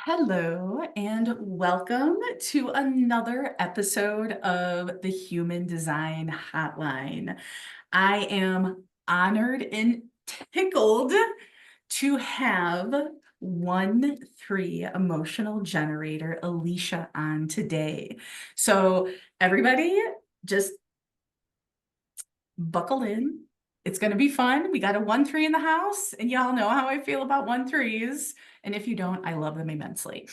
Hello, and welcome to another episode of the Human Design Hotline. I am honored and tickled to have 1-3 emotional generator Alicia on today. So, everybody, just buckle in. It's going to be fun. We got a 1-3 in the house, and y'all know how I feel about 1-3s. And if you don't, I love them immensely.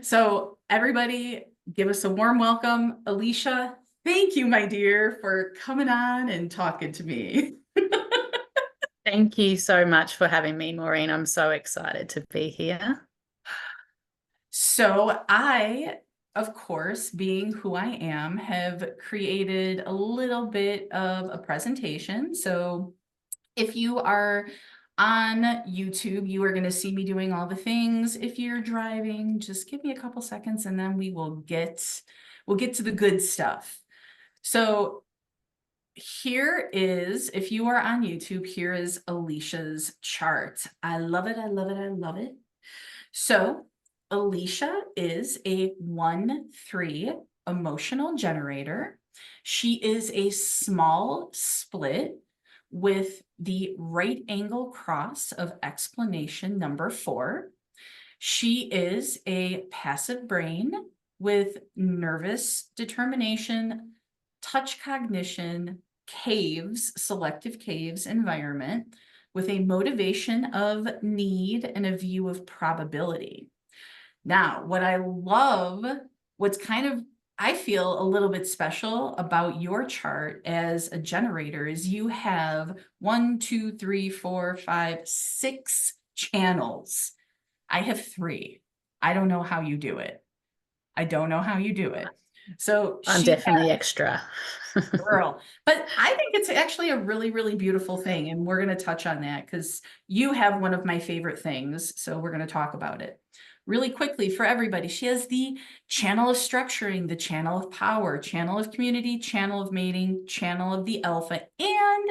So everybody, give us a warm welcome. Alicia, thank you, my dear, for coming on and talking to me. Thank you so much for having me, Maureen. I'm so excited to be here. So I, of course, being who I am, have created a little bit of a presentation. So if you are on YouTube, you are going to see me doing all the things. If you're driving, just give me a couple seconds and then we'll get to the good stuff. So here is, if you are on YouTube, here is Alicia's chart. I love it. I love it. I love it. So Alicia is a 1-3 emotional generator. She is a small split with the right angle cross of explanation number 4. She is a passive brain with nervous determination, touch cognition, caves, selective caves environment, with a motivation of need and a view of probability. Now, what I love, what's kind of, I feel a little bit special about your chart as a generator is you have 1, 2, 3, 4, 5, 6 channels. I have 3. I don't know how you do it. I don't know how you do it. So I'm she definitely extra. girl. But I think it's actually a really, really beautiful thing. And we're going to touch on that because you have one of my favorite things. So we're going to talk about it really quickly for everybody. She has the channel of structuring, the channel of power, channel of community, channel of mating, channel of the alpha, and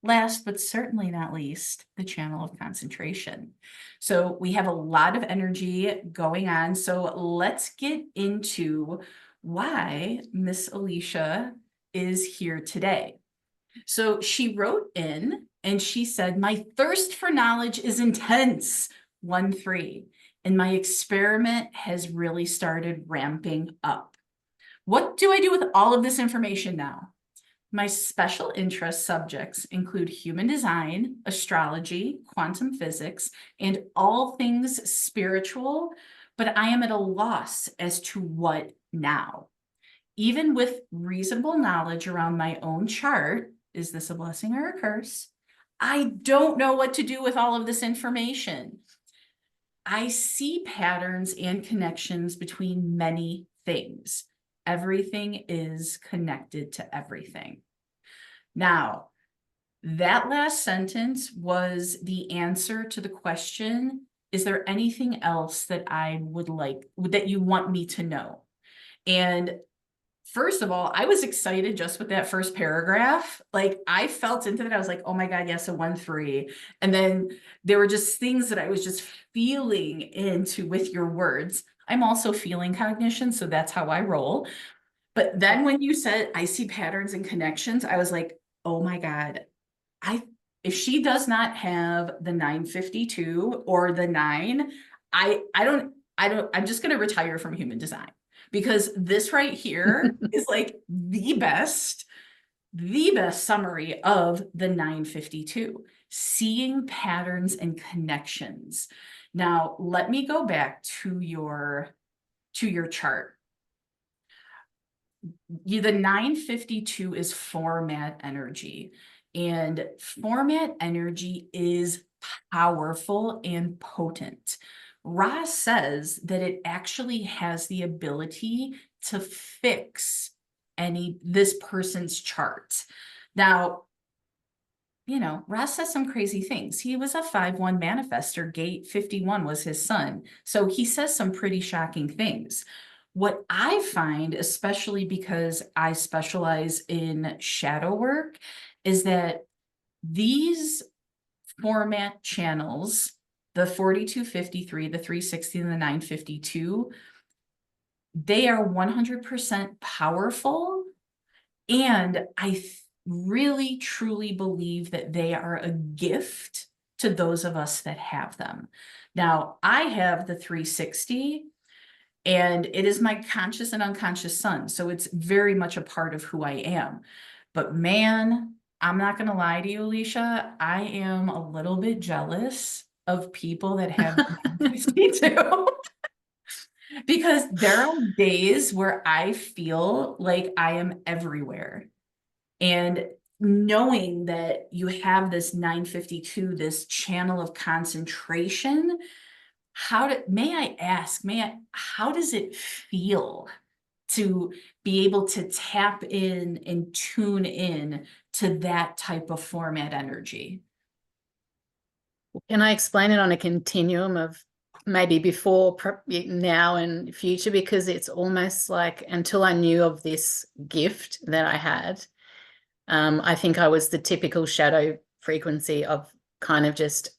last but certainly not least, the channel of concentration. So we have a lot of energy going on. So let's get into why Miss Alicia is here today. So she wrote in and she said, "My thirst for knowledge is intense, 1-3, and my experiment has really started ramping up. What do I do with all of this information now? My special interest subjects include human design, astrology, quantum physics, and all things spiritual, but I am at a loss as to what now. Even with reasonable knowledge around my own chart, is this a blessing or a curse? I don't know what to do with all of this information. I see patterns and connections between many things. Everything is connected to everything." Now, that last sentence was the answer to the question, is there anything else that I would like, that you want me to know? And first of all, I was excited just with that first paragraph. Like I felt into that. I was like, oh my God, yes, a 1-3. And then there were just things that I was just feeling into with your words. I'm also feeling cognition, so that's how I roll. But then when you said, I see patterns and connections, I was like, oh my God, if she does not have the 952 or the 9, I'm just going to retire from human design because this right here is like the best summary of the 952, seeing patterns and connections. Now, let me go back to your chart. The 952 is format energy, and format energy is powerful and potent. Ra says that it actually has the ability to fix this person's chart. Now, Ra says some crazy things. He was a 5-1 manifester. Gate 51 was his son. So he says some pretty shocking things. What I find, especially because I specialize in shadow work, is that these format channels, the 4253, the 360, and the 952, they are 100% powerful. And I really, truly believe that they are a gift to those of us that have them. Now, I have the 360, and it is my conscious and unconscious sun. So it's very much a part of who I am. But man, I'm not going to lie to you, Alicia. I am a little bit jealous of people that have 52. Because there are days where I feel like I am everywhere. And knowing that you have this 952, this channel of concentration, may I ask, how does it feel to be able to tap in and tune in to that type of format energy? Can I explain it on a continuum of maybe before, now, and future? Because it's almost like, until I knew of this gift that I had, I think I was the typical shadow frequency of kind of just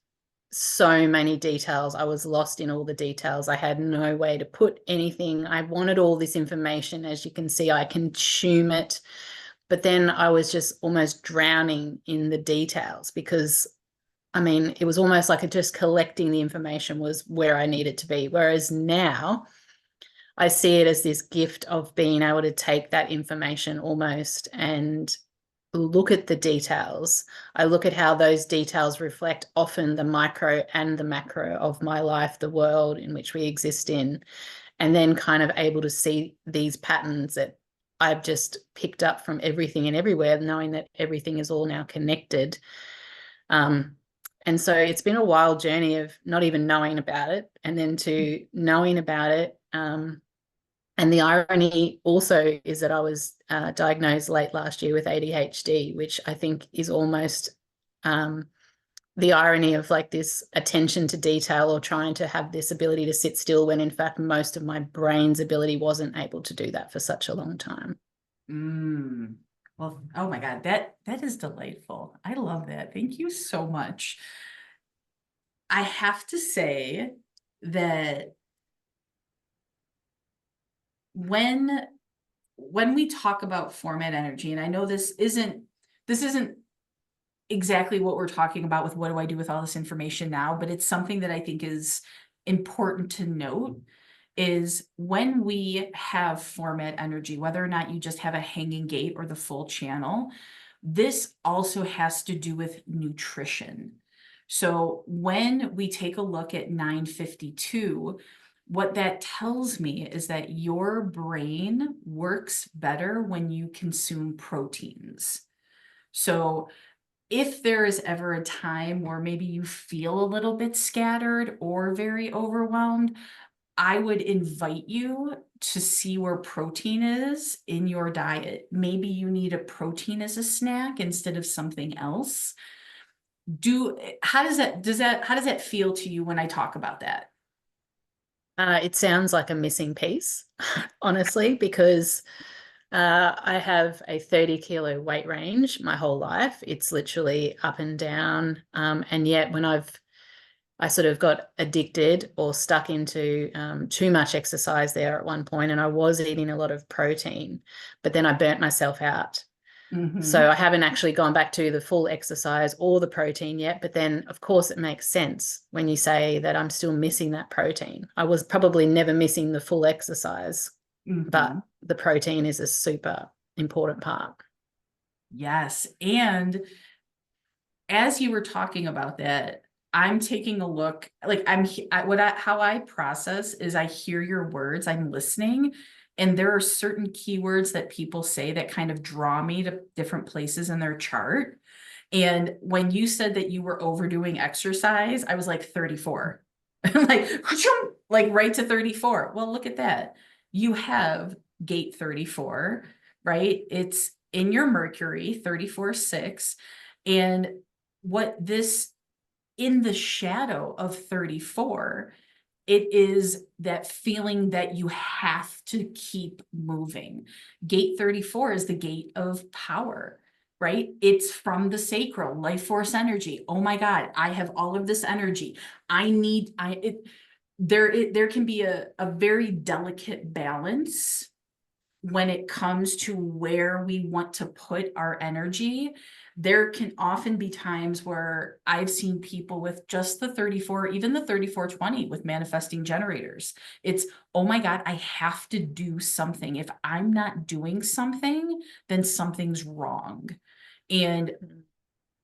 so many details. I was lost in all the details. I had no way to put anything. I wanted all this information. As you can see, I consume it. But then I was just almost drowning in the details, because I mean, it was almost like just collecting the information was where I needed to be. Whereas now I see it as this gift of being able to take that information almost and look at the details. I look at how those details reflect often the micro and the macro of my life, the world in which we exist in, and then kind of able to see these patterns that I've just picked up from everything and everywhere, knowing that everything is all now connected. And so it's been a wild journey of not even knowing about it, and then to knowing about it. And the irony also is that I was diagnosed late last year with ADHD, which I think is almost the irony of like this attention to detail, or trying to have this ability to sit still, when in fact most of my brain's ability wasn't able to do that for such a long time. Well, oh my God, that is delightful. I love that. Thank you so much. I have to say that when we talk about format energy, and I know this isn't exactly what we're talking about with what do I do with all this information now, but it's something that I think is important to note, is when we have format energy, whether or not you just have a hanging gate or the full channel, this also has to do with nutrition. So when we take a look at 952, what that tells me is that your brain works better when you consume proteins. So if there is ever a time where maybe you feel a little bit scattered or very overwhelmed, I would invite you to see where protein is in your diet. Maybe you need a protein as a snack instead of something else. How does that feel to you when I talk about that? It sounds like a missing piece, honestly, because I have a 30-kilo weight range my whole life. It's literally up and down. And yet when I sort of got addicted or stuck into too much exercise there at one point, and I was eating a lot of protein, but then I burnt myself out. So I haven't actually gone back to the full exercise or the protein yet. But then, of course, it makes sense when you say that I'm still missing that protein. I was probably never missing the full exercise, but the protein is a super important part. Yes. And as you were talking about that, I'm taking a look, like how I process is I hear your words, I'm listening, and there are certain keywords that people say that kind of draw me to different places in their chart. And when you said that you were overdoing exercise, I was like 34, like right to 34. Well, look at that. You have gate 34, right? It's in your Mercury, 34/6. And what this in the shadow of 34, it is that feeling that you have to keep moving. Gate 34 is the gate of power, right? It's from the sacral, life force energy. Oh my God, I have all of this energy. There can be a very delicate balance when it comes to where we want to put our energy. There can often be times where I've seen people with just the 34, even the 3420 with manifesting generators. It's, oh my God, I have to do something. If I'm not doing something, then something's wrong. And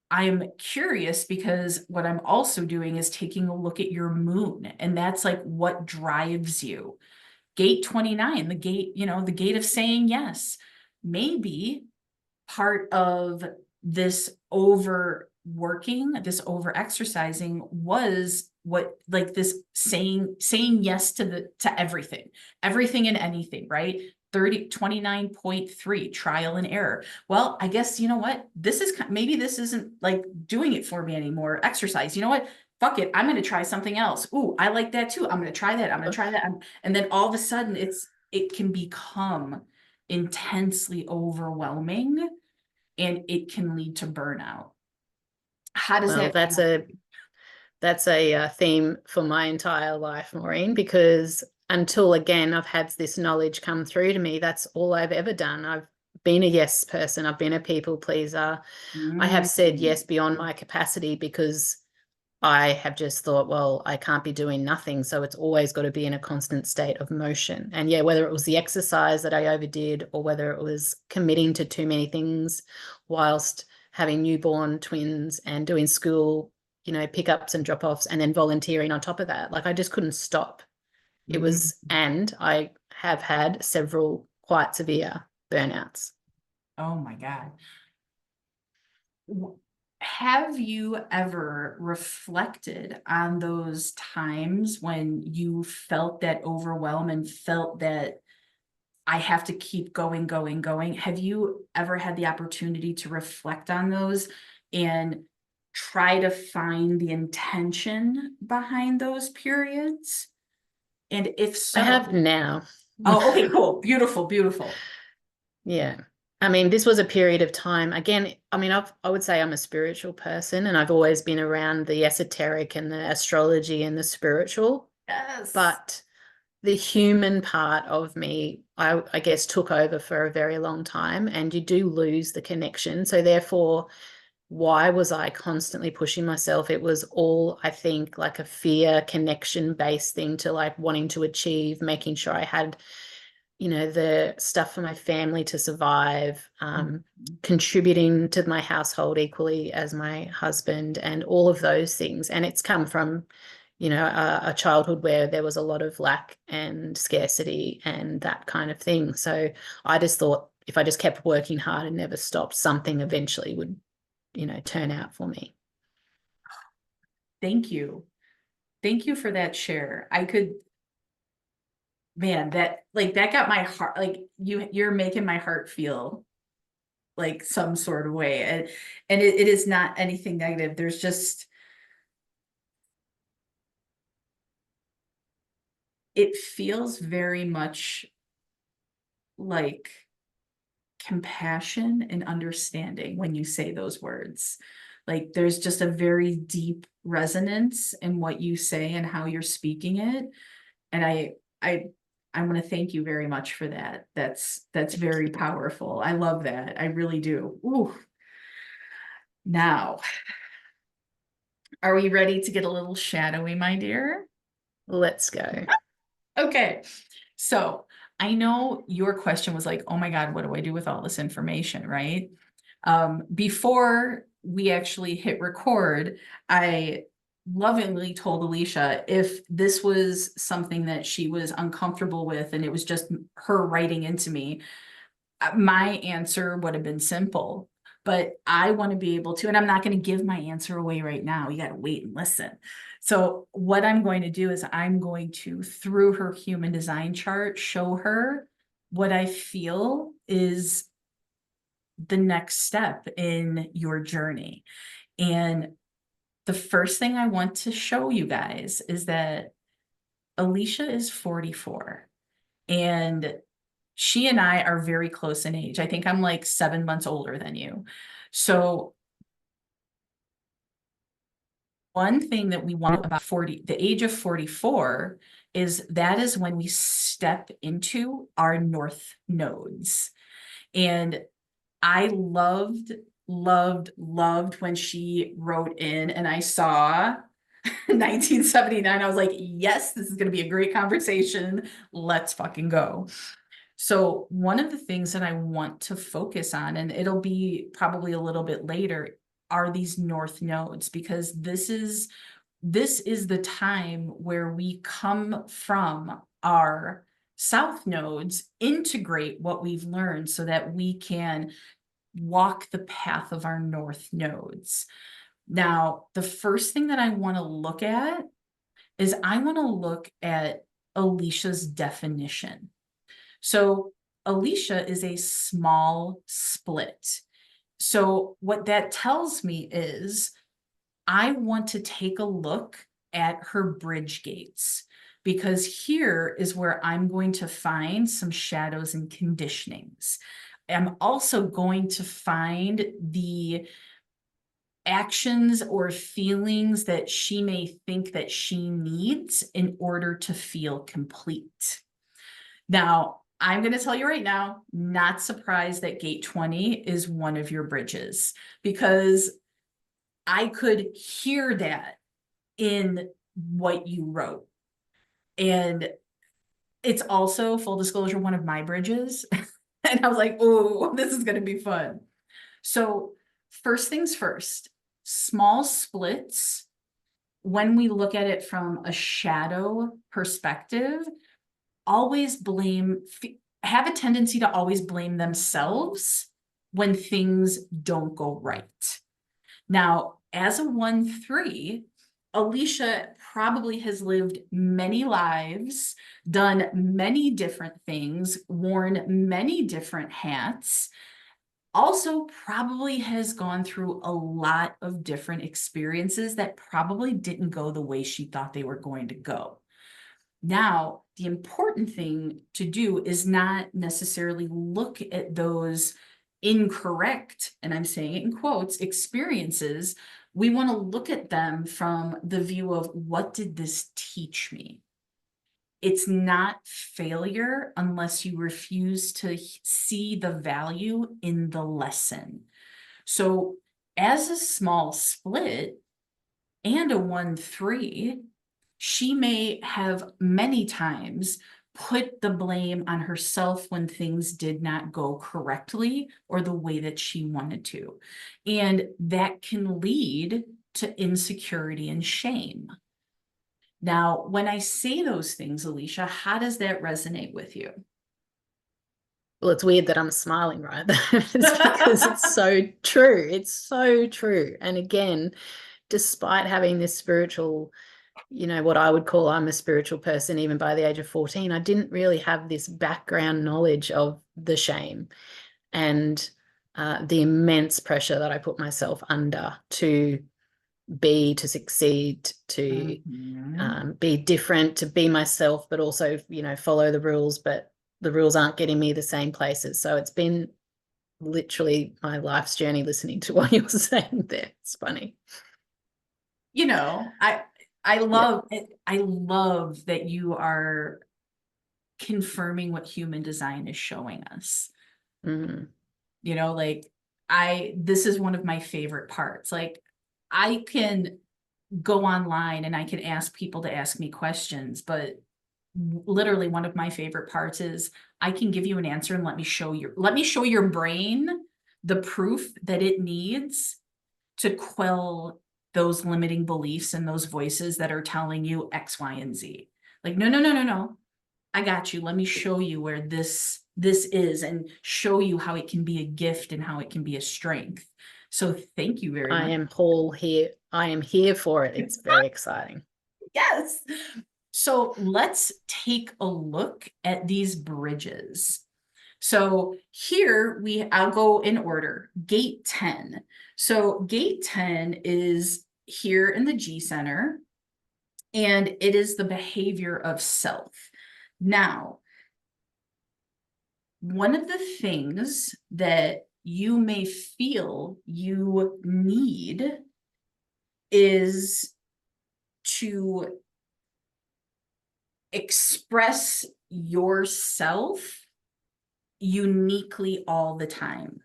I'm curious because what I'm also doing is taking a look at your moon, and that's like what drives you. Gate 29, the gate, the gate of saying yes. Maybe part of this overworking, this over exercising was what, like, this saying yes to everything and anything, right? 29.3 trial and error. Well, I guess, you know what? Maybe this isn't like doing it for me anymore. Exercise. You know what? Fuck it. I'm going to try something else. Ooh, I like that too. I'm going to try that. I'm going to try that. And then all of a sudden it can become intensely overwhelming, and it can lead to burnout. How does Well, that that's feel? a theme for my entire life, Maureen, because until again I've had this knowledge come through to me, that's all I've ever done. I've been a yes person. I've been a people pleaser. I have said Mm. yes beyond my capacity because I have just thought, well, I can't be doing nothing. So it's always got to be in a constant state of motion. And yeah, whether it was the exercise that I overdid or whether it was committing to too many things whilst having newborn twins and doing school, pickups and drop-offs and then volunteering on top of that, like I just couldn't stop. It Mm. was, and I have had several quite severe burnouts. Oh my God. Have you ever reflected on those times when you felt that overwhelm and felt that I have to keep going, going, going? Have you ever had the opportunity to reflect on those and try to find the intention behind those periods? And if I have so, now. oh, okay, cool. Beautiful, beautiful. Yeah. I mean, this was a period of time. Again, I mean, I would say I'm a spiritual person and I've always been around the esoteric and the astrology and the spiritual. Yes. But the human part of me, I guess, took over for a very long time, and you do lose the connection. So therefore, why was I constantly pushing myself? It was all, I think, like a fear connection based thing to like wanting to achieve, making sure I had the stuff for my family to survive, contributing to my household equally as my husband, and all of those things. And it's come from, a childhood where there was a lot of lack and scarcity and that kind of thing. So I just thought if I just kept working hard and never stopped, something eventually would, turn out for me. Thank you. Thank you for that share. Man, that got my heart, like you're making my heart feel like some sort of way. And it is not anything negative. There's just, it feels very much like compassion and understanding when you say those words. Like there's just a very deep resonance in what you say and how you're speaking it. And I I want to thank you very much for that. That's very powerful. I love that. I really do. Ooh. Now, are we ready to get a little shadowy, my dear? Let's go. Okay. So I know your question was like, oh my God, what do I do with all this information, right? Before we actually hit record, I lovingly told Alicia if this was something that she was uncomfortable with and it was just her writing into me, my answer would have been simple. But I want to be able to, and I'm not going to give my answer away right now. You got to wait and listen. So what I'm going to do is I'm going to, through her human design chart, show her what I feel is the next step in your journey. And the first thing I want to show you guys is that Alicia is 44, and she and I are very close in age. I think I'm like 7 months older than you. So one thing that we want about the age of 44 is that is when we step into our north nodes. And I loved when she wrote in and I saw 1979. I was like, yes, this is going to be a great conversation. Let's fucking go. So one of the things that I want to focus on, and it'll be probably a little bit later, are these north nodes, because this is the time where we come from our south nodes, integrate what we've learned so that we can walk the path of our north nodes. Now, the first thing that I want to look at is I want to look at Alicia's definition. So Alicia is a small split. So what that tells me is I want to take a look at her bridge gates, because here is where I'm going to find some shadows and conditionings. I'm also going to find the actions or feelings that she may think that she needs in order to feel complete. Now, I'm going to tell you right now, not surprised that gate 20 is one of your bridges, because I could hear that in what you wrote. And it's also, full disclosure, one of my bridges. And I was like, oh, this is going to be fun. So first things first, small splits, when we look at it from a shadow perspective, always have a tendency to always blame themselves when things don't go right. Now, as a 1-3, Alicia probably has lived many lives, done many different things, worn many different hats, also probably has gone through a lot of different experiences that probably didn't go the way she thought they were going to go. Now, the important thing to do is not necessarily look at those incorrect, and I'm saying it in quotes, experiences. We want to look at them from the view of, what did this teach me? It's not failure unless you refuse to see the value in the lesson. So as a small split and a 1-3, she may have many times put the blame on herself when things did not go correctly or the way that she wanted to. And that can lead to insecurity and shame. Now, when I say those things, Alicia, how does that resonate with you? Well, it's weird that I'm smiling, right? It's because it's so true. It's so true. And again, despite having this spiritual, what I would call, I'm a spiritual person, even by the age of 14, I didn't really have this background knowledge of the shame and the immense pressure that I put myself under to succeed, to be different, to be myself, but also, follow the rules, but the rules aren't getting me the same places. So it's been literally my life's journey listening to what you were saying there. It's funny. I love it. I love that you are confirming what human design is showing us. Mm. This is one of my favorite parts. Like, I can go online and I can ask people to ask me questions, but literally one of my favorite parts is I can give you an answer and let me show your brain the proof that it needs to quell those limiting beliefs and those voices that are telling you X, Y, and Z. Like, no. I got you. Let me show you where this is, and show you how it can be a gift and how it can be a strength. So thank you very much. I am here for it. It's very exciting. Yes. So let's take a look at these bridges. So here I'll go in order. Gate 10. So gate 10 is here in the G center, and it is the behavior of self. Now, one of the things that you may feel you need is to express yourself uniquely all the time.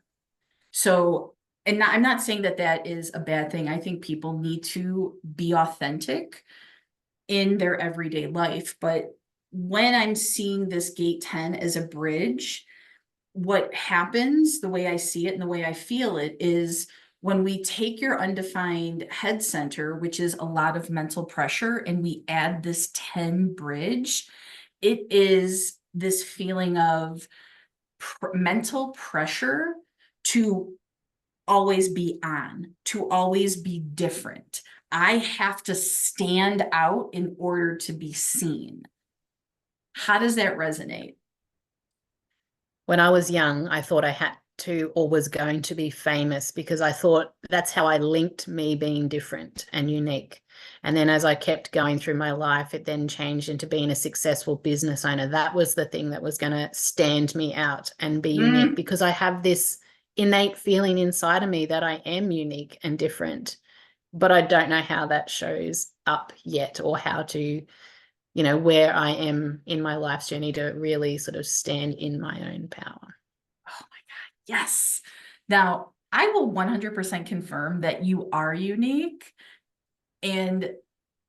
So, and I'm not saying that that is a bad thing. I think people need to be authentic in their everyday life. But when I'm seeing this gate 10 as a bridge, what happens, the way I see it and the way I feel it, is when we take your undefined head center, which is a lot of mental pressure, and we add this 10 bridge, it is this feeling of mental pressure to always be on, to always be different. I have to stand out in order to be seen. How does that resonate? When I was young, I thought I had to or was going to be famous because I thought that's how I linked me being different and unique. And then as I kept going through my life, it then changed into being a successful business owner. That was the thing that was going to stand me out and be unique, because I have this innate feeling inside of me that I am unique and different, but I don't know how that shows up yet, or how to, where I am in my life's journey to really sort of stand in my own power. Oh my God, yes. Now, I will 100% confirm that you are unique, and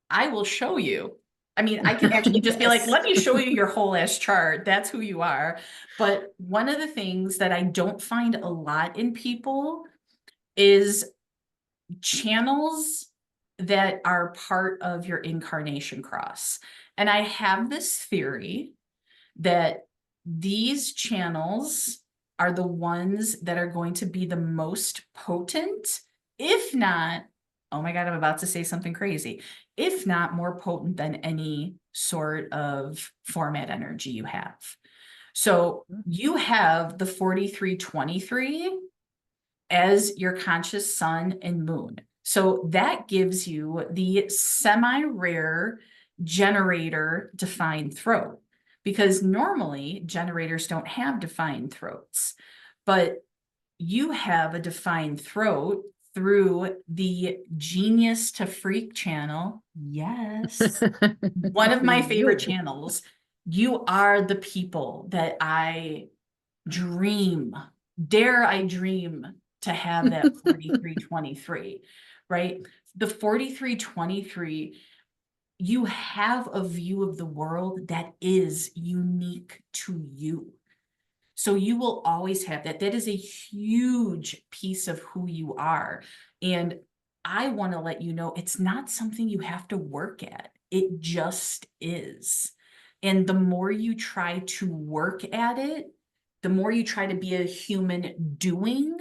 I will show you. I mean, I can actually just be like, Yes. let me show you your whole ass chart. That's who you are. But one of the things that I don't find a lot in people is channels that are part of your incarnation cross. And I have this theory that these channels are the ones that are going to be the most potent, if not, oh my God, I'm about to say something crazy, if not more potent than any sort of format energy you have. So you have the 4323 as your conscious sun and moon. So that gives you the semi-rare generator defined throat, because normally generators don't have defined throats, but you have a defined throat through the genius to freak channel. Yes. One of my favorite channels. You are the people that I dream, dare I dream to have that 4323, right? The 4323, you have a view of the world that is unique to you. So you will always have that. That is a huge piece of who you are. And I want to let you know it's not something you have to work at. It just is. And the more you try to work at it, the more you try to be a human doing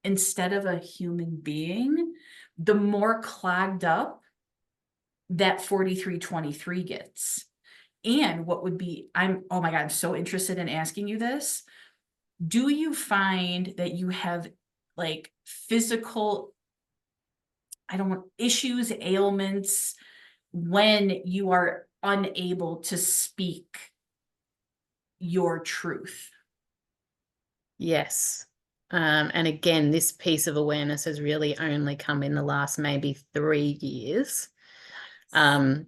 instead of a human being, the more clogged up that 4323 gets. And what would be, oh my God, I'm so interested in asking you this. Do you find that you have like physical, I don't want issues, ailments, when you are unable to speak your truth? Yes. And again, this piece of awareness has really only come in the last maybe 3 years. And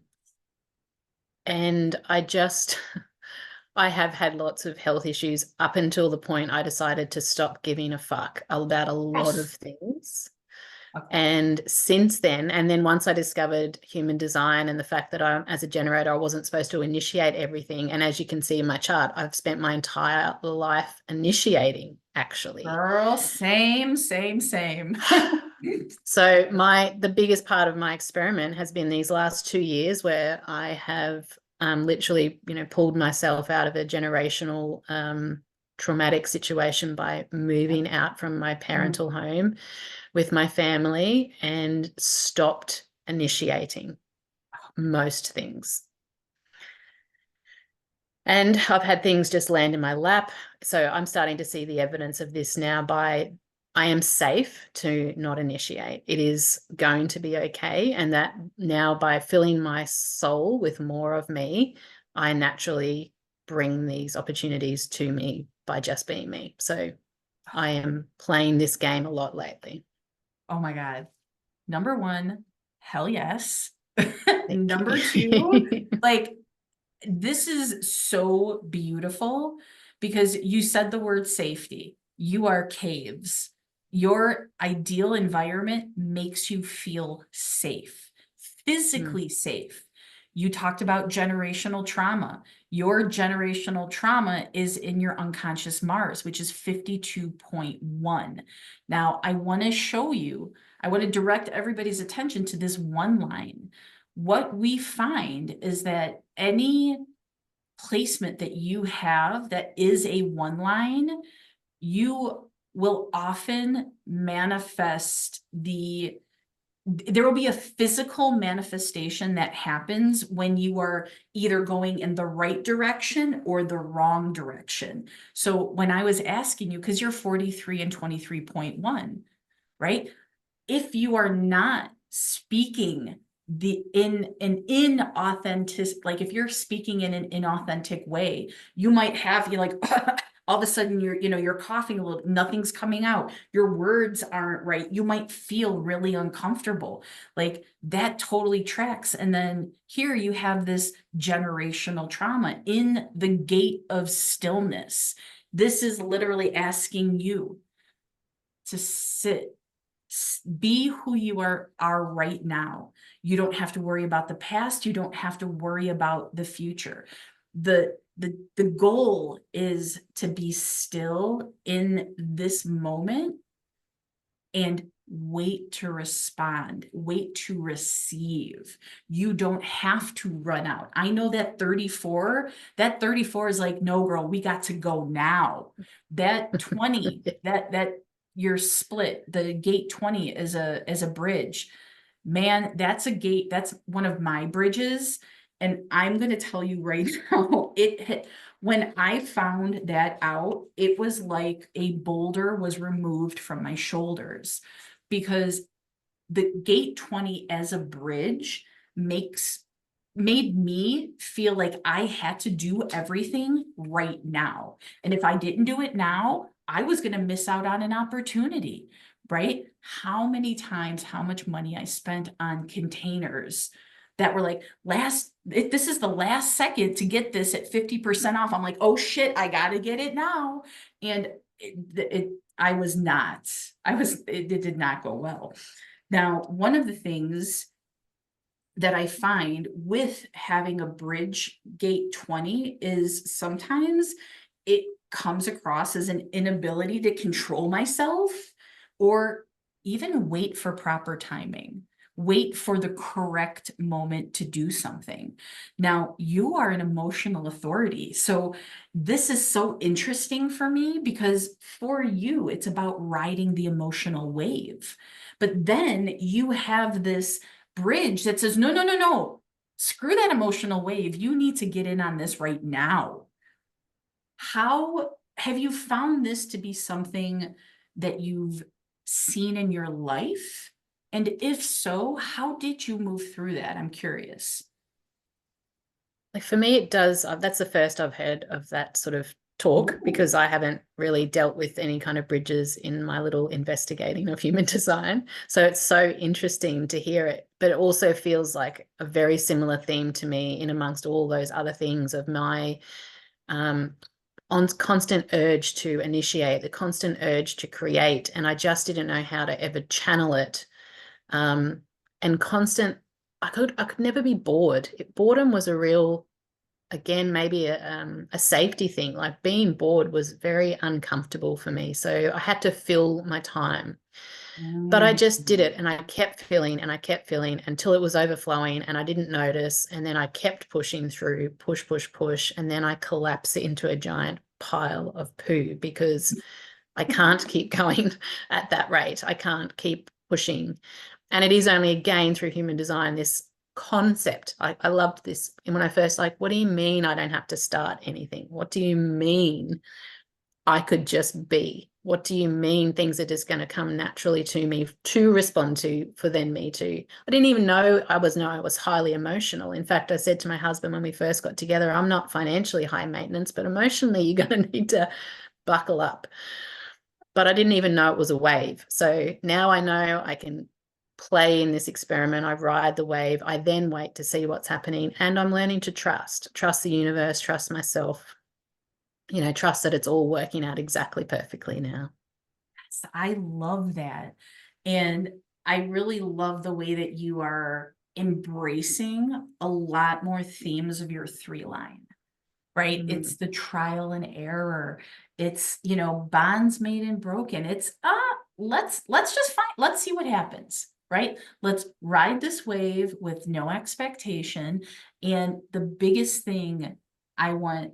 I have had lots of health issues up until the point I decided to stop giving a fuck about a lot of things. Okay. And since then, and then once I discovered human design and the fact that as a generator, I wasn't supposed to initiate everything. And as you can see in my chart, I've spent my entire life initiating, actually. Girl, same. So the biggest part of my experiment has been these last 2 years, where I have literally, pulled myself out of a generational traumatic situation by moving out from my parental home with my family and stopped initiating most things. And I've had things just land in my lap. So I'm starting to see the evidence of this now. I am safe to not initiate. It is going to be okay. And that now, by filling my soul with more of me, I naturally bring these opportunities to me by just being me. So I am playing this game a lot lately. Oh my God. Number one, hell yes. Thank Number two, you. like, this is so beautiful because you said the word safety. You are caves. Your ideal environment makes you feel safe, Mm, physically safe. You talked about generational trauma. Your generational trauma is in your unconscious Mars, which is 52.1. Now, I want to show you, I want to direct everybody's attention to this one line. What we find is that any placement that you have that is a one line, you will often manifest there will be a physical manifestation that happens when you are either going in the right direction or the wrong direction. So when I was asking you, because you're 43 and 23.1, right? If you are not speaking in an inauthentic, like if you're speaking in an inauthentic way, you might have you like all of a sudden you're coughing a little, nothing's coming out, your words aren't right, you might feel really uncomfortable. Like that totally tracks. And then here you have this generational trauma in the gate of stillness. This is literally asking you to sit, be who you are right now. You don't have to worry about the past. You don't have to worry about the future. The goal is to be still in this moment and wait to respond, wait to receive. You don't have to run out. I know that 34 is like, no, girl, we got to go now. That 20, that you're split, the gate 20 is a bridge. Man, that's a gate, that's one of my bridges. And I'm going to tell you right now, when I found that out, it was like a boulder was removed from my shoulders, because the gate 20 as a bridge made me feel like I had to do everything right now. And if I didn't do it now, I was going to miss out on an opportunity, right? How many times, how much money I spent on containers that were like, this is the last second to get this at 50% off. I'm like, oh shit, I got to get it now. And it did not go well. Now, one of the things that I find with having a bridge gate 20 is sometimes it comes across as an inability to control myself or even wait for proper timing, wait for the correct moment to do something. Now, you are an emotional authority. So this is so interesting for me because for you, it's about riding the emotional wave. But then you have this bridge that says, no, no, no, no, screw that emotional wave. You need to get in on this right now. How have you found this to be something that you've seen in your life? And if so, how did you move through that? I'm curious. Like for me, it does. That's the first I've heard of that sort of talk Ooh. because I haven't really dealt with any kind of bridges in my little investigating of human design. So it's so interesting to hear it, but it also feels like a very similar theme to me in amongst all those other things of my on constant urge to initiate, the constant urge to create, and I just didn't know how to ever channel it. And constant, I could never be bored. Boredom was a real, again, maybe a safety thing. Like being bored was very uncomfortable for me. So I had to fill my time. But I just did it and I kept filling and I kept filling until it was overflowing and I didn't notice. And then I kept pushing through, push, push, push. And then I collapse into a giant pile of poo because I can't keep going at that rate. I can't keep pushing. And it is only again through human design, this concept. I loved this. And when I first what do you mean I don't have to start anything? What do you mean I could just be? What do you mean things are just going to come naturally to me to respond to for then me to? I didn't even know I was highly emotional. In fact, I said to my husband when we first got together, I'm not financially high maintenance, but emotionally you're going to need to buckle up. but I didn't even know it was a wave. So now I know I can play in this experiment. I ride the wave. I then wait to see what's happening. And I'm learning to trust the universe, trust myself, trust that it's all working out exactly perfectly now. Yes, I love that. And I really love the way that you are embracing a lot more themes of your 3 line, right? Mm. It's the trial and error. It's, bonds made and broken. It's, let's just let's see what happens, right? Let's ride this wave with no expectation. And the biggest thing I want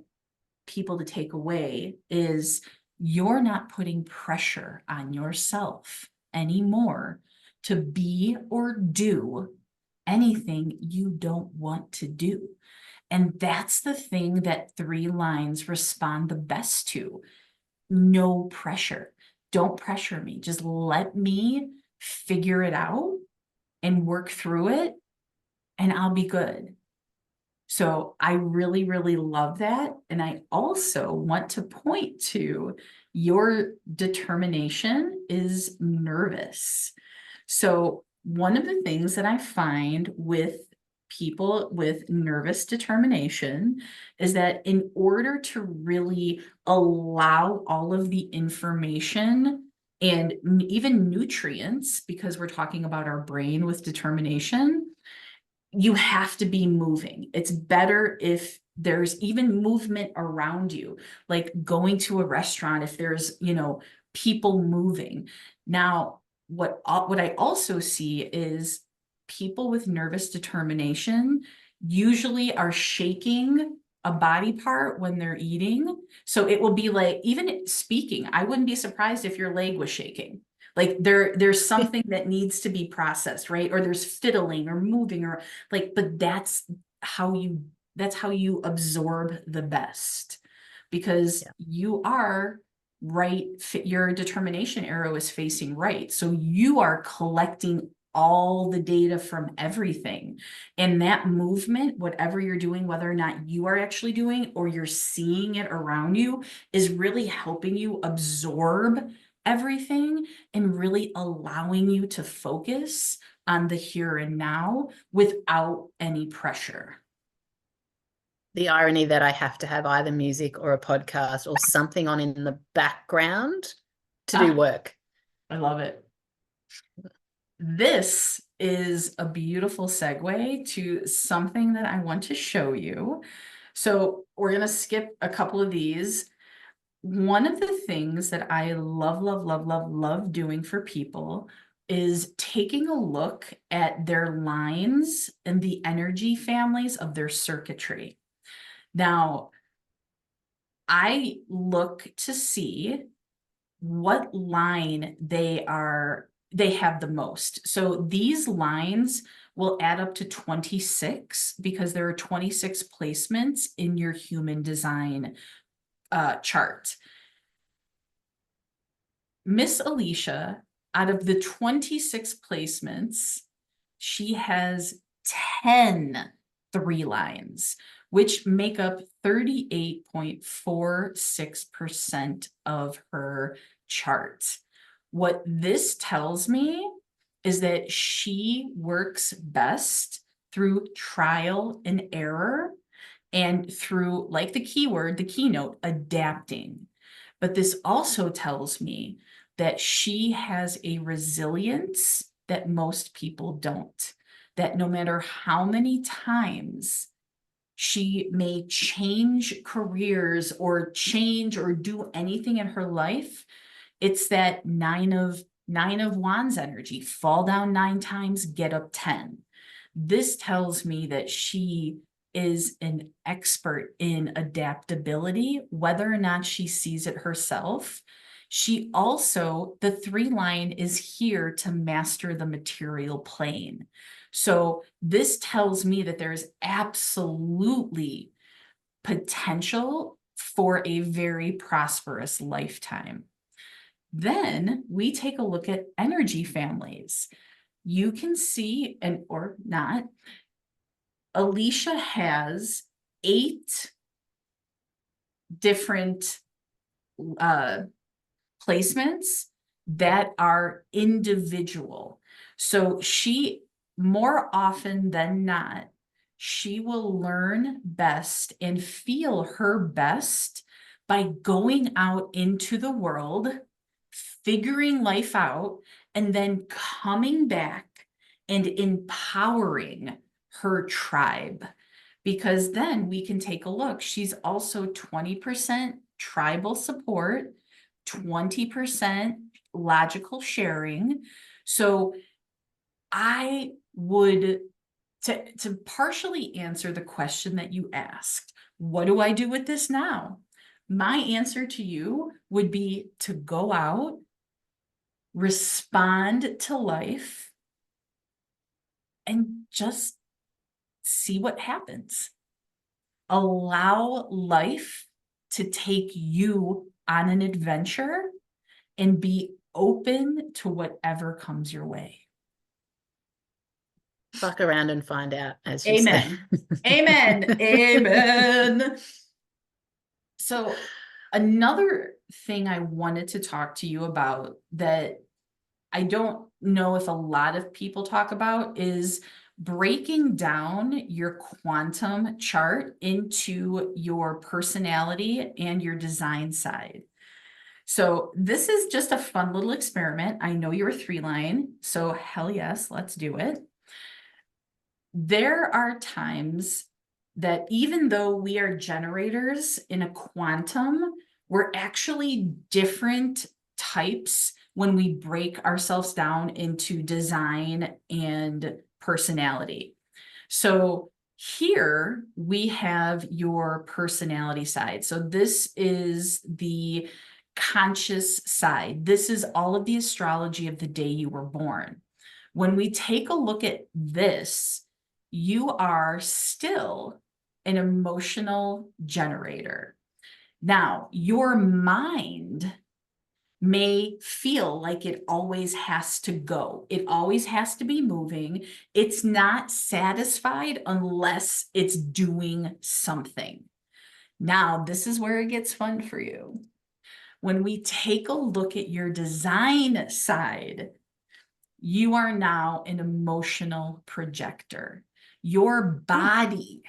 people to take away is you're not putting pressure on yourself anymore to be or do anything you don't want to do. And that's the thing that 3 lines respond the best to. No pressure. Don't pressure me. Just let me figure it out and work through it, and I'll be good. So I really, really love that. And I also want to point to your determination is nervous. So one of the things that I find with people with nervous determination is that in order to really allow all of the information and even nutrients, because we're talking about our brain with determination, you have to be moving. It's better if there's even movement around you, like going to a restaurant, if there's, people moving. Now, what I also see is people with nervous determination usually are shaking a body part when they're eating. So it will be like, even speaking, I wouldn't be surprised if your leg was shaking. Like there's something that needs to be processed, right? Or there's fiddling or moving or like, but that's how you absorb the best, because Yeah. you are right. Your determination arrow is facing right. So you are collecting all the data from everything. And that movement, whatever you're doing, whether or not you are actually doing or you're seeing it around you, is really helping you absorb everything and really allowing you to focus on the here and now without any pressure. The irony that I have to have either music or a podcast or something on in the background to do work. I love it. This is a beautiful segue to something that I want to show you. So we're going to skip a couple of these. One of the things that I love, love, love, love, love doing for people is taking a look at their lines and the energy families of their circuitry. Now, I look to see what line they have the most. So these lines will add up to 26 because there are 26 placements in your human design chart. Miss Alicia, out of the 26 placements, she has 10 3 lines, which make up 38.46% of her chart. What this tells me is that she works best through trial and error and through, like the keyword, the keynote, adapting. But this also tells me that she has a resilience that most people don't. That no matter how many times she may change careers or change or do anything in her life, it's that nine of wands energy, fall down 9 times, get up 10. This tells me that she is an expert in adaptability, whether or not she sees it herself. She also, the 3 line is here to master the material plane. So this tells me that there's absolutely potential for a very prosperous lifetime. Then we take a look at energy families. You can see, and or not, Alicia has 8 different placements that are individual. So she, more often than not, she will learn best and feel her best by going out into the world, figuring life out, and then coming back and empowering her tribe. Because then we can take a look. She's also 20% tribal support, 20% logical sharing. So I would, to partially answer the question that you asked, what do I do with this now? My answer to you would be to go out, respond to life, and just see what happens. Allow life to take you on an adventure and be open to whatever comes your way. Fuck around and find out, as you say. Amen. Amen. Amen. So another thing I wanted to talk to you about that I don't know if a lot of people talk about is breaking down your quantum chart into your personality and your design side. So this is just a fun little experiment. I know you're a 3-line, so hell yes, let's do it. There are times that even though we are generators in a quantum, we're actually different types when we break ourselves down into design and personality. So here we have your personality side. So this is the conscious side. This is all of the astrology of the day you were born. When we take a look at this, you are still an emotional generator. Now, your mind may feel like it always has to go. It always has to be moving. It's not satisfied unless it's doing something. Now, this is where it gets fun for you. When we take a look at your design side, you are now an emotional projector. Your body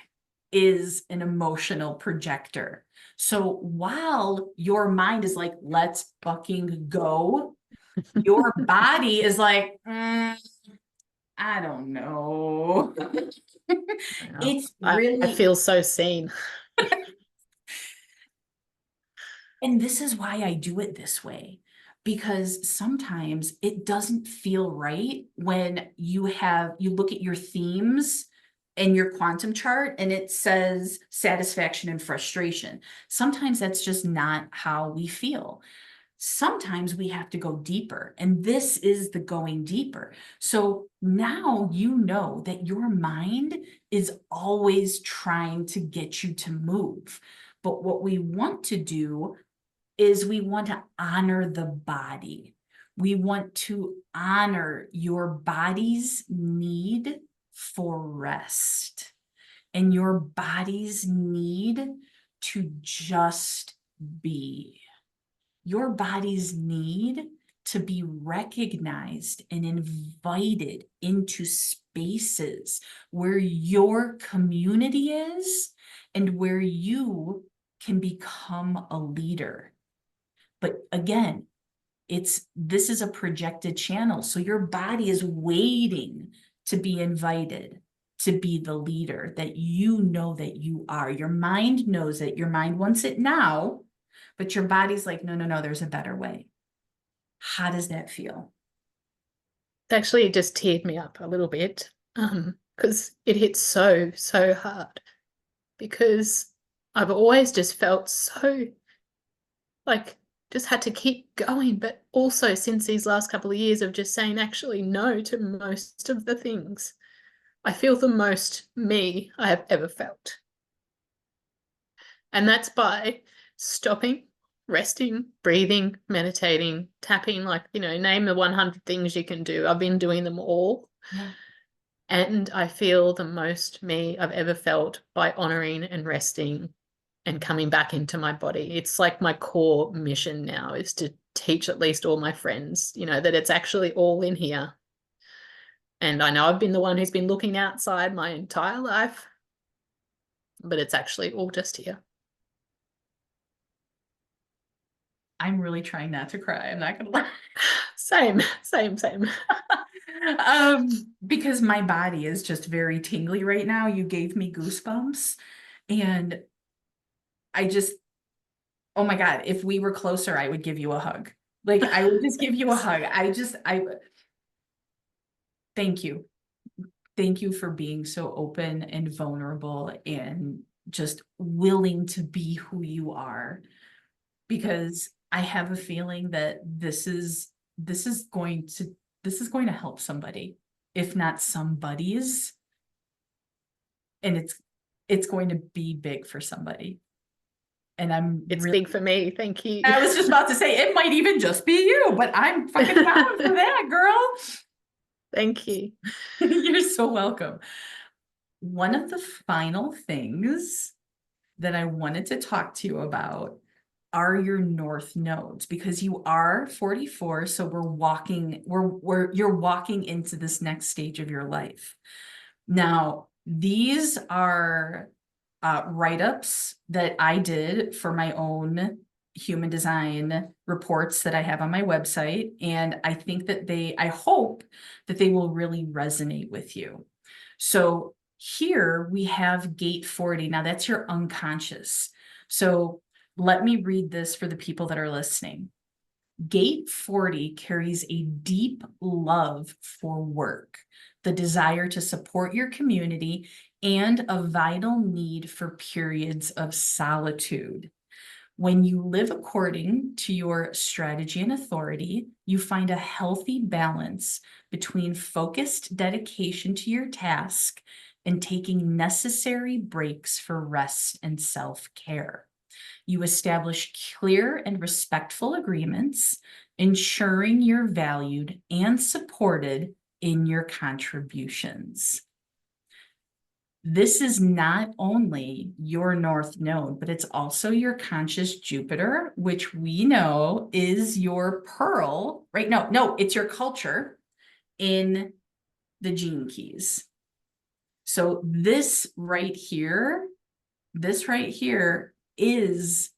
is an emotional projector. So while your mind is like, let's fucking go, your body is like, I don't know. It's really, I feel so seen. and this is why I do it this way, because sometimes it doesn't feel right when you look at your themes in your quantum chart and it says satisfaction and frustration. Sometimes that's just not how we feel. Sometimes we have to go deeper, and this is the going deeper. So now you know that your mind is always trying to get you to move. But what we want to do is we want to honor the body. We want to honor your body's need for rest and your body's need to just be. Your body's need to be recognized and invited into spaces where your community is and where you can become a leader. But again, this is a projected channel. So your body is waiting to be invited to be the leader that you know that you are. Your mind knows it. Your mind wants it now, but your body's like, no, no, no, there's a better way. How does that feel? Actually, it just teared me up a little bit because it hit so hard, because I've always just felt so like just had to keep going, but also since these last couple of years of just saying actually no to most of the things, I feel the most me I have ever felt. And that's by stopping, resting, breathing, meditating, tapping, like, name the 100 things you can do. I've been doing them all. Yeah. And I feel the most me I've ever felt by honoring and resting and coming back into my body. It's like my core mission now is to teach at least all my friends, you know, that it's actually all in here. And I know I've been the one who's been looking outside my entire life, but it's actually all just here. I'm really trying not to cry. I'm not gonna lie. Same. Because my body is just very tingly right now. You gave me goosebumps, and I just, oh my God, if we were closer, I would give you a hug. Like, I would just give you a hug. Thank you. Thank you for being so open and vulnerable and just willing to be who you are. Because I have a feeling that this is going to help somebody, if not somebody's, and it's going to be big for somebody. And it's big for me. Thank you. I was just about to say it might even just be you, but I'm fucking down for that, girl. Thank you. You're so welcome. One of the final things that I wanted to talk to you about are your north nodes, because you are 44. So you're walking into this next stage of your life. Now, these are write-ups that I did for my own human design reports that I have on my website. And I think that I hope that they will really resonate with you. So here we have gate 40. Now that's your unconscious. So let me read this for the people that are listening. Gate 40 carries a deep love for work, the desire to support your community, and a vital need for periods of solitude. When you live according to your strategy and authority, you find a healthy balance between focused dedication to your task and taking necessary breaks for rest and self-care. You establish clear and respectful agreements, ensuring you're valued and supported in your contributions. This is not only your north node, but it's also your conscious Jupiter, which we know is your pearl, right? No, it's your culture in the gene keys. So this right here is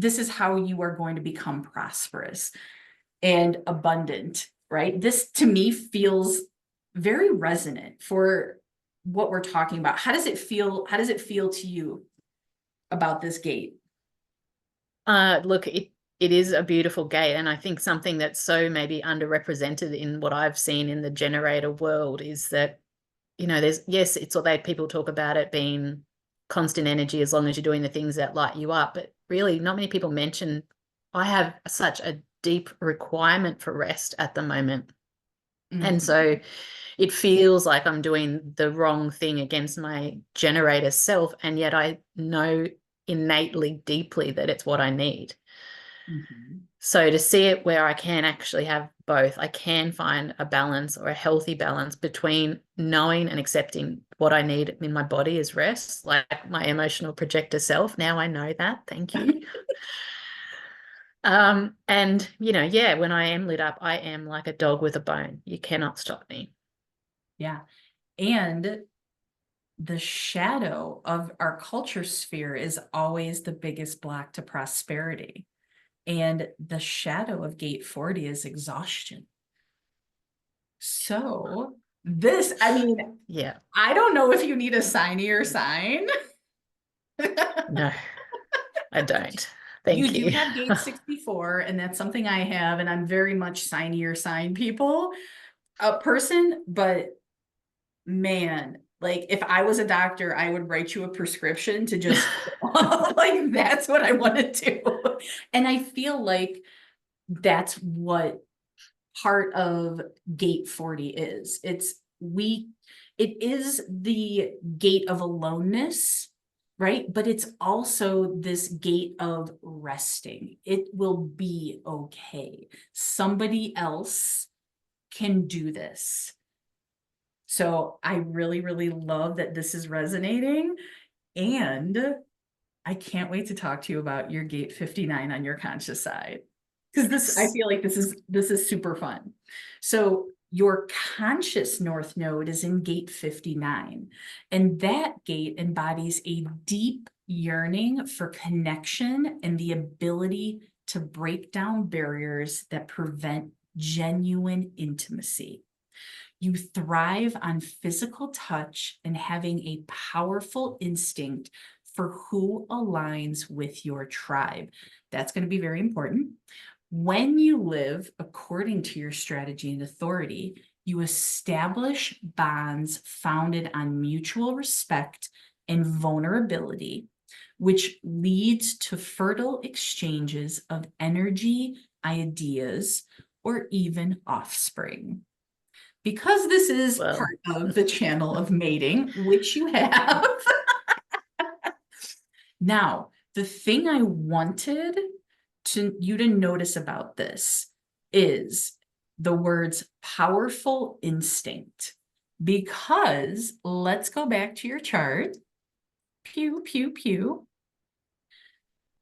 this is how you are going to become prosperous and abundant, right? This to me feels very resonant for what we're talking about. How does it feel to you about this gate? Look, it is a beautiful gate, and I think something that's so maybe underrepresented in what I've seen in the generator world is that, you know, it's all that people talk about it being constant energy as long as you're doing the things that light you up, but really not many people mention I have such a deep requirement for rest at the moment. And so it feels like I'm doing the wrong thing against my generator self, and yet I know innately, deeply that it's what I need. So to see it where I can actually have both, I can find a balance or a healthy balance between knowing and accepting what I need in my body is rest, like my emotional projector self. Now I know that. Thank you. And you know, yeah, when I am lit up, I am like a dog with a bone. You cannot stop me. Yeah. And the shadow of our culture sphere is always the biggest block to prosperity. And the shadow of gate 40 is exhaustion. So Yeah, I don't know if you need a signier sign. no, I don't. You Thank do you. have gate 64, and that's something I have, and I'm very much signier sign people, a person, but man, like if I was a doctor, I would write you a prescription to just like that's what I want to do. And I feel like that's what part of gate 40 is. It is the gate of aloneness, right? But it's also this gate of resting. It will be okay. Somebody else can do this. So I really, really love that this is resonating. And I can't wait to talk to you about your gate 59 on your conscious side. Because I feel like this is super fun. So your conscious north node is in gate 59, and that gate embodies a deep yearning for connection and the ability to break down barriers that prevent genuine intimacy. You thrive on physical touch and having a powerful instinct for who aligns with your tribe. That's going to be very important. When you live according to your strategy and authority, you establish bonds founded on mutual respect and vulnerability, which leads to fertile exchanges of energy, ideas, or even offspring. Because this is Well, part of the channel of mating, which you have. Now, the thing I wanted you to notice about this is the words powerful instinct. Because let's go back to your chart. Pew, pew, pew.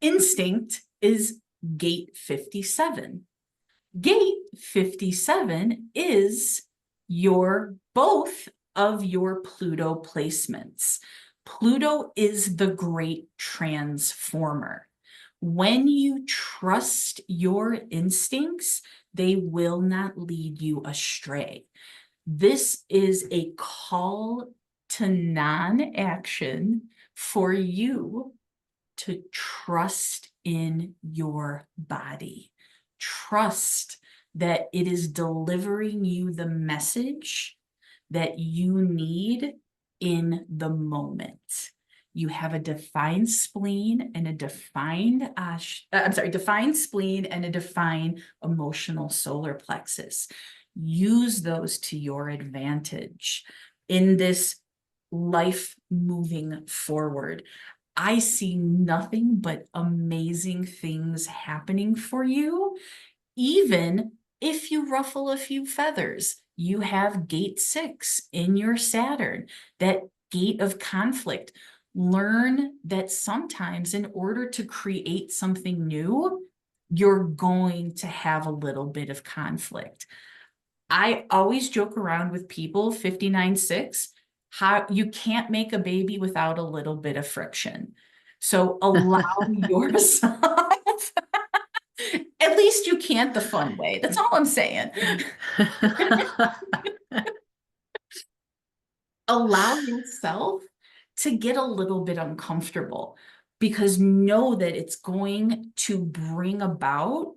Instinct is gate 57. Gate 57 is both of your Pluto placements. Pluto is the great transformer. When you trust your instincts, they will not lead you astray. This is a call to non-action for you to trust in your body. Trust that it is delivering you the message that you need in the moment. You have a defined spleen and a defined spleen and a defined emotional solar plexus. Use those to your advantage in this life moving forward. I see nothing but amazing things happening for you, even if you ruffle a few feathers. You have gate 6 in your Saturn, that gate of conflict. Learn that sometimes in order to create something new, you're going to have a little bit of conflict. I always joke around with people, 59-6, how you can't make a baby without a little bit of friction. So allow yourself, at least you can't the fun way. That's all I'm saying. Allow yourself to get a little bit uncomfortable, because know that it's going to bring about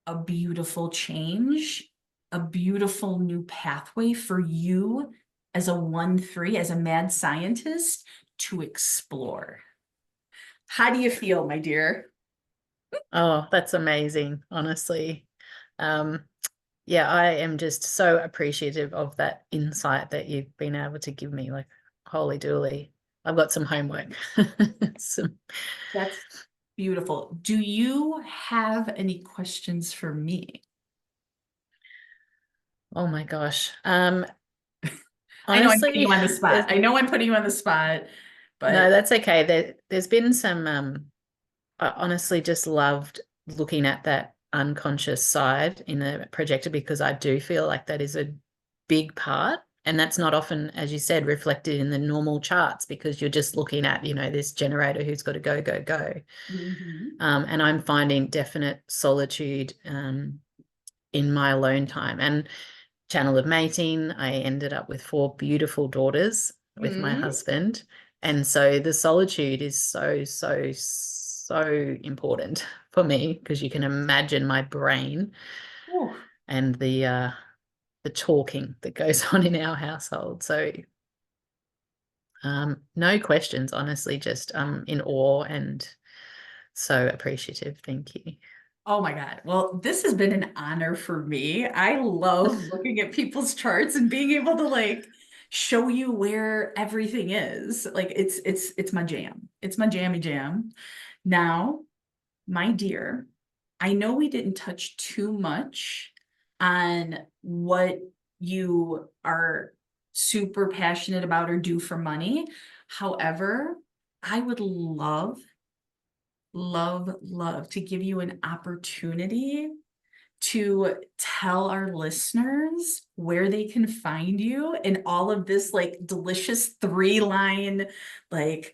a beautiful change, a beautiful new pathway for you as a 1-3, as a mad scientist, to explore. How do you feel, my dear? oh, that's amazing, honestly. Yeah, I am just so appreciative of that insight that you've been able to give me. Like, holy dooly, I've got some homework. That's beautiful. Do you have any questions for me? Oh my gosh. I know I'm putting Honestly, you on the spot. I know I'm putting you on the spot, no, but that's okay. There's been some, I honestly just loved looking at that unconscious side in the projector, because I do feel like that is a big part. And that's not often, as you said, reflected in the normal charts, because you're just looking at, this generator who's got to go, go, go. Mhm. And I'm finding definite solitude in my alone time. And channel of mating, I ended up with 4 beautiful daughters with my Mhm. husband. And so the solitude is so, so, so important for me, because you can imagine my brain Ooh. and the talking that goes on in our household. So no questions, honestly, just in awe and so appreciative. Thank you. Oh my God. Well, this has been an honor for me. I love looking at people's charts and being able to show you where everything is. Like it's my jam. It's my jammy jam. Now, my dear, I know we didn't touch too much on what you are super passionate about or do for money. However, I would love love, love to give you an opportunity to tell our listeners where they can find you and all of this like delicious 3-line, like,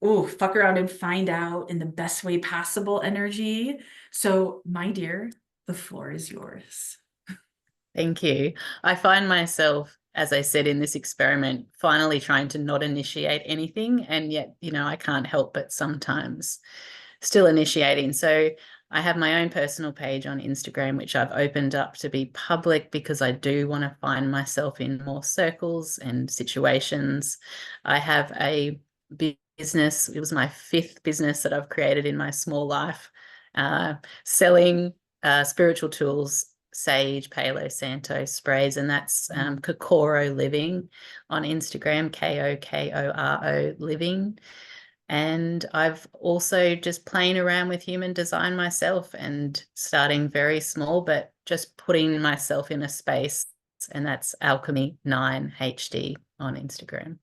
oh, fuck around and find out in the best way possible energy. So, my dear, the floor is yours. Thank you. I find myself, as I said in this experiment, finally trying to not initiate anything. And yet, I can't help but sometimes still initiating. So I have my own personal page on Instagram, which I've opened up to be public because I do want to find myself in more circles and situations. I have a business. It was my 5th business that I've created in my small life, selling spiritual tools, sage, Palo Santo sprays, and that's Kokoro Living on Instagram, Kokoro Living. And I've also just playing around with human design myself and starting very small, but just putting myself in a space. And that's Alchemy 9 HD on Instagram.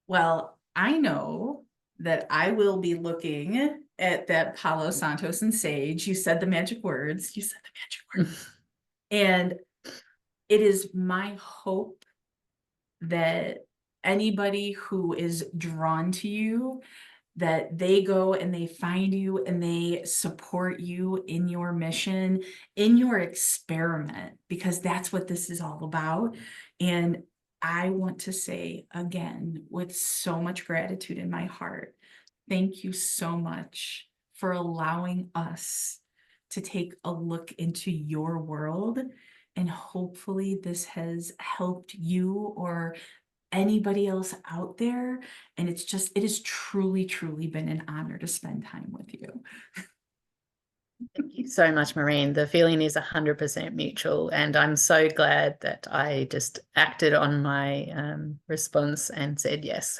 Well, I know that I will be looking at that Palo Santos and Sage. You said the magic words. You said the magic words. And it is my hope that anybody who is drawn to you, that they go and they find you and they support you in your mission, in your experiment, because that's what this is all about. And I want to say again, with so much gratitude in my heart, thank you so much for allowing us to take a look into your world. And hopefully this has helped you or anybody else out there. And it has truly, truly been an honor to spend time with you. Thank you so much, Maureen. The feeling is 100% mutual, and I'm so glad that I just acted on my response and said yes.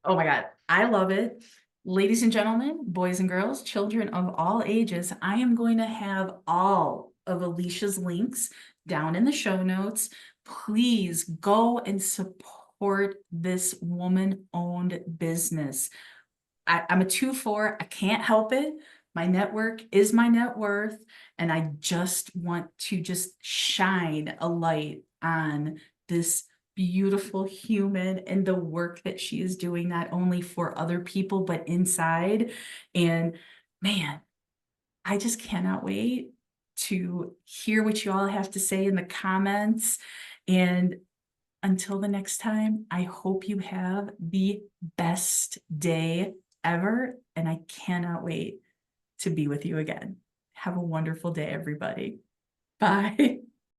Oh my God, I love it. Ladies and gentlemen, boys and girls, children of all ages, I am going to have all of Alicia's links down in the show notes. Please go and support this woman-owned business. I'm a 2-4. I can't help it. My network is my net worth. And I just want to just shine a light on this beautiful human and the work that she is doing, not only for other people, but inside. And man, I just cannot wait to hear what you all have to say in the comments. And until the next time, I hope you have the best day ever. And I cannot wait to be with you again. Have a wonderful day, everybody. Bye.